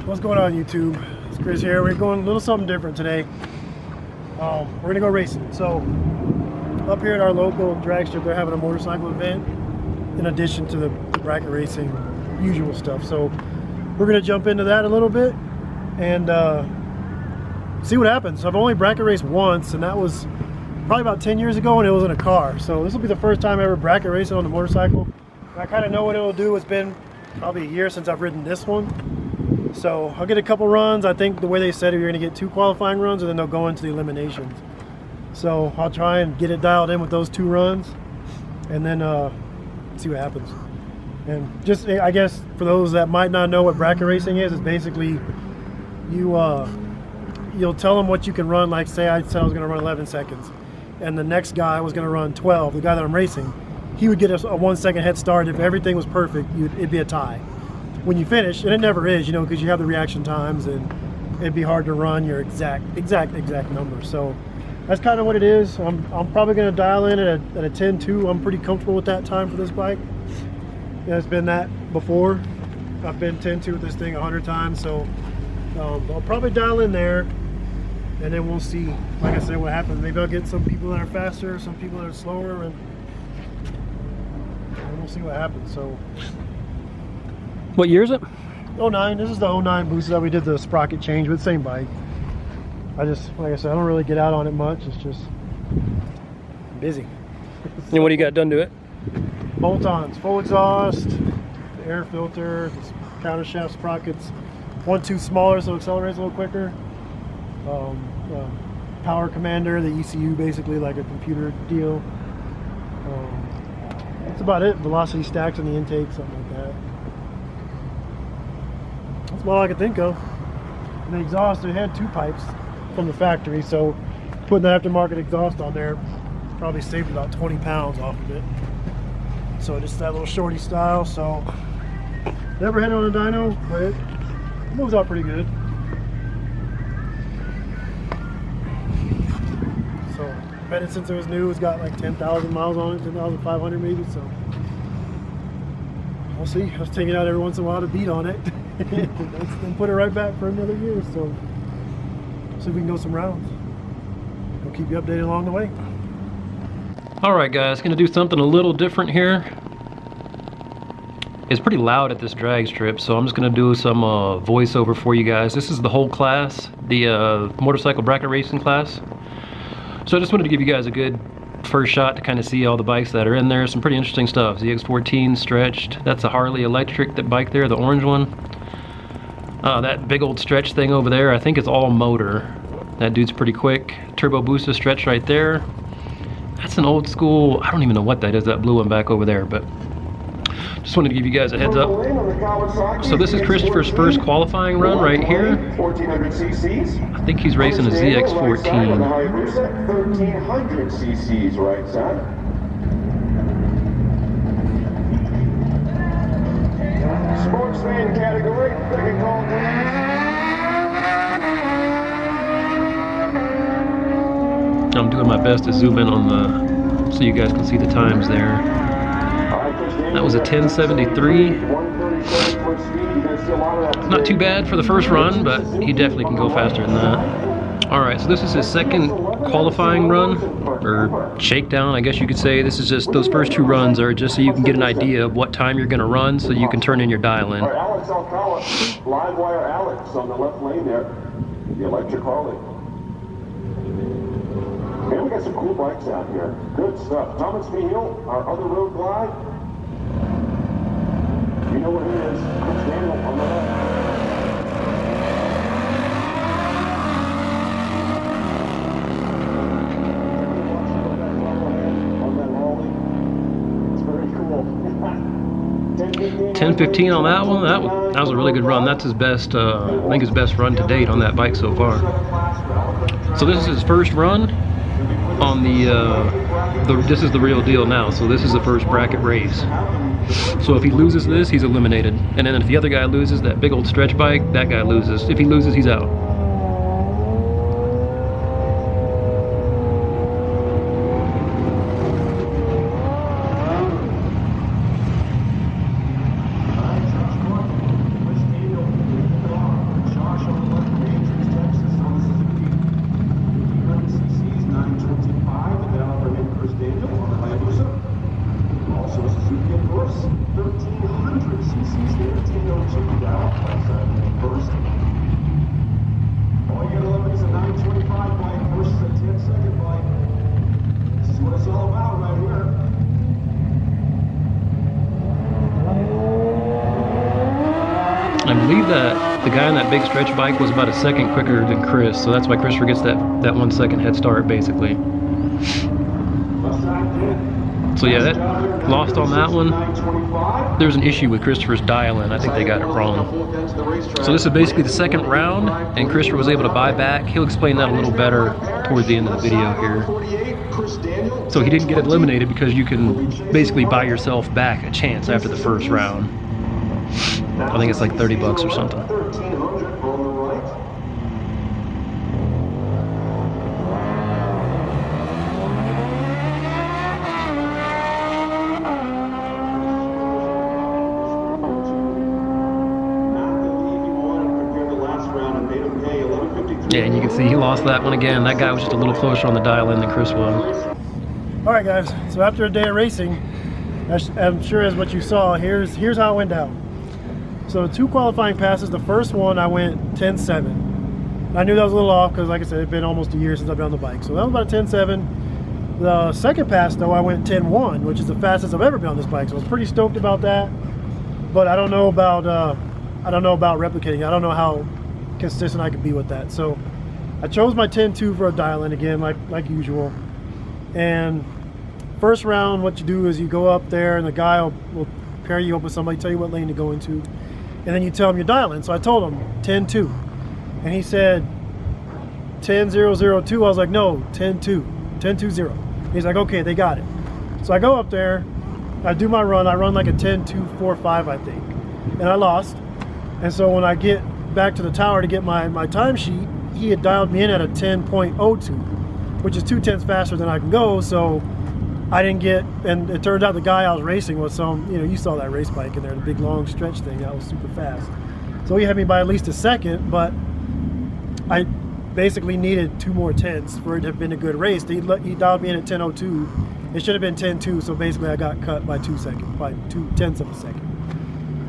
What's going on, YouTube? It's Chris here. We're going a little something different today. We're gonna go racing. So up here at our local drag strip, they're having a motorcycle event in addition to the bracket racing usual stuff. So we're gonna jump into that a little bit and see what happens. I've only bracket raced once, and that was probably about 10 years ago, and it was in a car. So this will be the first time I ever bracket racing on the motorcycle. I kind of know what it'll do. It's been probably a year since I've ridden this one. So I'll get a couple runs. I think the way they said it, you're going to get 2 qualifying runs and then they'll go into the eliminations. So I'll try and get it dialed in with those 2 runs and then see what happens. And just, I guess, for those that might not know what bracket racing is, it's basically you'll tell them what you can run. Like, say I said I was going to run 11 seconds and the next guy was going to run 12, the guy that I'm racing, he would get a 1 second head start. If everything was perfect, it'd be a tie. When you finish, and it never is, you know, because you have the reaction times and it'd be hard to run your exact number. So that's kind of what it is. I'm probably going to dial in at a 10.2. I'm pretty comfortable with that time for this bike. Yeah, it's been that before. I've been 10.2 with this thing 100 times, so I'll probably dial in there, and then we'll see, like I said, what happens. Maybe I'll get some people that are faster, some people that are slower, and we'll see what happens. So. What year is it? 09. This is the 09 booster that we did the sprocket change with, same bike. I just, like I said, I don't really get out on it much. It's just busy. And what do you got done to it? Bolt-ons, full exhaust, the air filter, the counter shaft sprockets. 1-2 smaller so it accelerates a little quicker. Power commander, the ECU, basically like a computer deal. That's about it. Velocity stacks on the intake, something like that. That's all I could think of. And the exhaust, it had 2 pipes from the factory, so putting the aftermarket exhaust on there probably saved about 20 pounds off of it. So just that little shorty style. So never had it on a dyno, but it moves out pretty good. So had it since it was new. It's got like 10,000 miles on it, 10,500 maybe. So we'll see. I was taking it out every once in a while to beat on it. Then put it right back for another year. So see if we can go some rounds. We'll keep you updated along the way. Alright guys, gonna do something a little different here. It's pretty loud at this drag strip, so I'm just gonna do some voiceover for you guys. This is the whole class, the motorcycle bracket racing class. So I just wanted to give you guys a good first shot to kind of see all the bikes that are in there. Some pretty interesting stuff. ZX14 stretched. That's a Harley electric, that bike there, the orange one. That big old stretch thing over there, I think it's all motor. That dude's pretty quick. Turbo Booster stretch right there. That's an old school, I don't even know what that is, that blue one back over there, but just wanted to give you guys a heads up. So this is Christopher's first qualifying run right here. I think he's racing a ZX14. Hayabusa, 1300 cc's, right side. Sportsman category, second call. I'm doing my best to zoom in on the, so you guys can see the times there. That was a 1073. Not too bad for the first run, but he definitely can go faster than that. Alright, so this is his second qualifying run, or shakedown, I guess you could say. This is just, those first 2 runs are just so you can get an idea of what time you're going to run, so you can turn in your dial in. Alex Alcala, live wire Alex on the left lane there, the electric Harley. Man, we got some cool bikes out here. Good stuff. Thomas Beal, our other road glide. You know what it is. Chris Daniel on the left. On that Harley. It's very cool. 10:15 on that one. That was a really good run. That's his best, I think his best run to date on that bike so far. So this is his first run on this is the real deal now. So this is the first bracket race. So if he loses this, he's eliminated. And then if the other guy loses, that big old stretch bike, that guy loses. If he loses, he's out. I believe that the guy on that big stretch bike was about a second quicker than Chris, so that's why Christopher gets that 1 second head start, basically. So yeah, that lost on that one. There's an issue with Christopher's dial-in. I think they got it wrong. So this is basically the second round, and Christopher was able to buy back. He'll explain that a little better towards the end of the video here. So he didn't get eliminated because you can basically buy yourself back a chance after the first round. I think it's like 30 bucks or something. Yeah, and you can see he lost that one again. That guy was just a little closer on the dial-in than Chris was. All right, guys. So after a day of racing, I'm sure as what you saw, here's how it went down. So 2 qualifying passes. The first one I went 10.7. I knew that was a little off because, like I said, it's been almost a year since I've been on the bike. So that was about a 10.7. The second pass, though, I went 10.1, which is the fastest I've ever been on this bike. So I was pretty stoked about that. But I don't know about replicating. I don't know how consistent I could be with that. So I chose my 10.2 for a dial-in again, like usual. And first round, what you do is you go up there and the guy will pair you up with somebody, tell you what lane to go into, and then you tell him your dial-in. So I told him 10.2, and he said 10.002. I was like, no, 10.2, 10.20. He's like, okay, they got it. So I go up there, I do my run. I run like a 10.245, I think, and I lost. And so when I get back to the tower to get my timesheet, he had dialed me in at a 10.02, which is 2/10 faster than I can go. So I didn't get, and it turned out the guy I was racing was some, you saw that race bike in there, the big long stretch thing. That was super fast. So he had me by at least a second, but I basically needed 2 more tenths for it to have been a good race. He dialed me in at 10.02. It should have been 10.2, so basically I got cut by 2 seconds, by 2/10 of a second.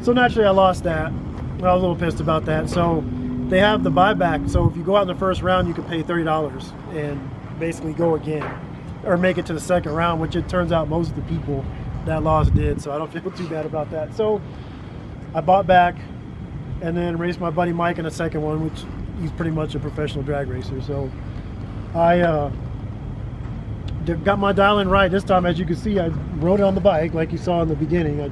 So naturally I lost that. I was a little pissed about that. So they have the buyback. So if you go out in the first round, you can pay $30 and basically go again, or make it to the second round, which it turns out most of the people that lost did. So I don't feel too bad about that. So I bought back and then raced my buddy Mike in the second one, which he's pretty much a professional drag racer. So I got my dial-in right this time. As you can see, I wrote it on the bike like you saw in the beginning. I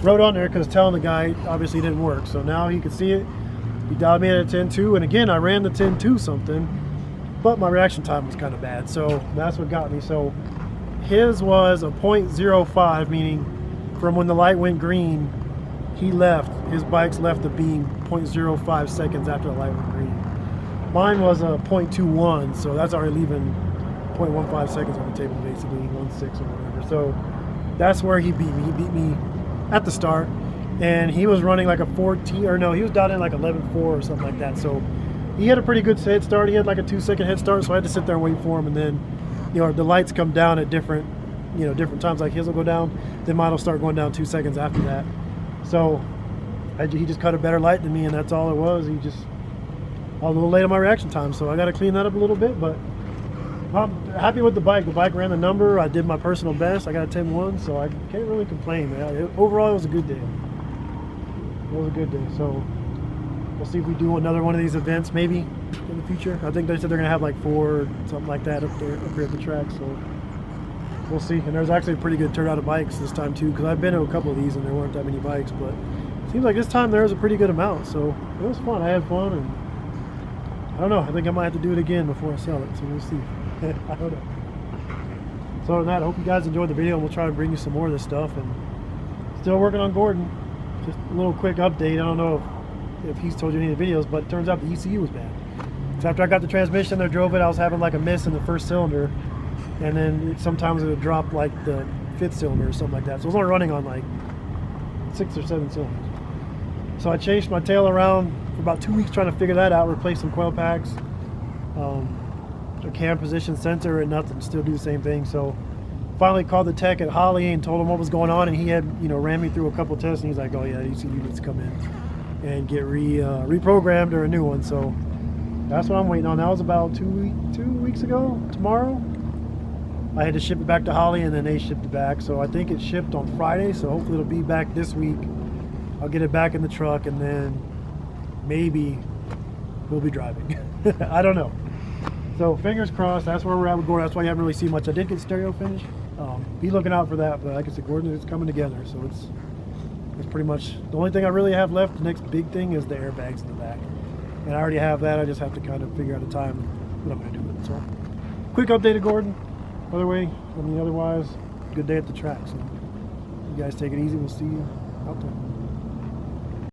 wrote on there because telling the guy obviously didn't work. So now he could see it. He dialed me in at 10.2, and again I ran the 10.2 something, but my reaction time was kind of bad. So that's what got me. So his was a 0.05, meaning from when the light went green, his bikes left the beam 0.05 seconds after the light went green. Mine was a 0.21, so that's already leaving 0.15 seconds on the table, basically 1.6 or whatever. So that's where he beat me. He beat me at the start, and he was running like a 14, or no, he was down in like 11.4 or something like that. So he had a pretty good head start. He had like a 2-second head start, so I had to sit there and wait for him. And then, the lights come down at different times. Like his will go down, then mine will start going down 2 seconds after that. So he just cut a better light than me, and that's all it was. I was a little late on my reaction time, so I got to clean that up a little bit. But I'm happy with the bike. The bike ran the number. I did my personal best. I got a 10.1, so I can't really complain, man. Overall, it was a good day. It was a good day. So we'll see if we do another one of these events maybe in the future. I think they said they're gonna have like 4, something like that up here at the track. So we'll see. And there's actually a pretty good turnout of bikes this time too, because I've been to a couple of these and there weren't that many bikes, but it seems like this time there was a pretty good amount. So it was fun. I had fun, and I don't know. I think I might have to do it again before I sell it. So we'll see. I don't know. So other than that, I hope you guys enjoyed the video, and we'll try to bring you some more of this stuff. And still working on Gordon. Just a little quick update. I don't know if he's told you any of the videos, but it turns out the ECU was bad. So after I got the transmission there, drove it, I was having like a miss in the first cylinder, and then sometimes it would drop like the 5th cylinder or something like that. So it was only running on like 6 or 7 cylinders. So I changed my tail around for about 2 weeks trying to figure that out, replace some coil packs, a cam position sensor, and nothing. Still do the same thing. So finally called the tech at Holly and told him what was going on, and he had ran me through a couple tests, and he's like, oh yeah, ECU needs to come in and get reprogrammed or a new one. So that's what I'm waiting on. That was about 2 weeks ago. Tomorrow I had to ship it back to Holly, and then they shipped it back. So I think it shipped on Friday, so hopefully it'll be back this week. I'll get it back in the truck, and then maybe we'll be driving. I don't know. So fingers crossed. That's where we're at with Gordon. That's why you haven't really seen much. I did get stereo finish. Be looking out for that. But like I said, Gordon is coming together. So it's pretty much the only thing I really have left. The next big thing is the airbags in the back, and I already have that. I just have to kind of figure out a time what I'm going to do with it. So quick update of Gordon. Otherwise, good day at the track. So you guys take it easy. We'll see you out there.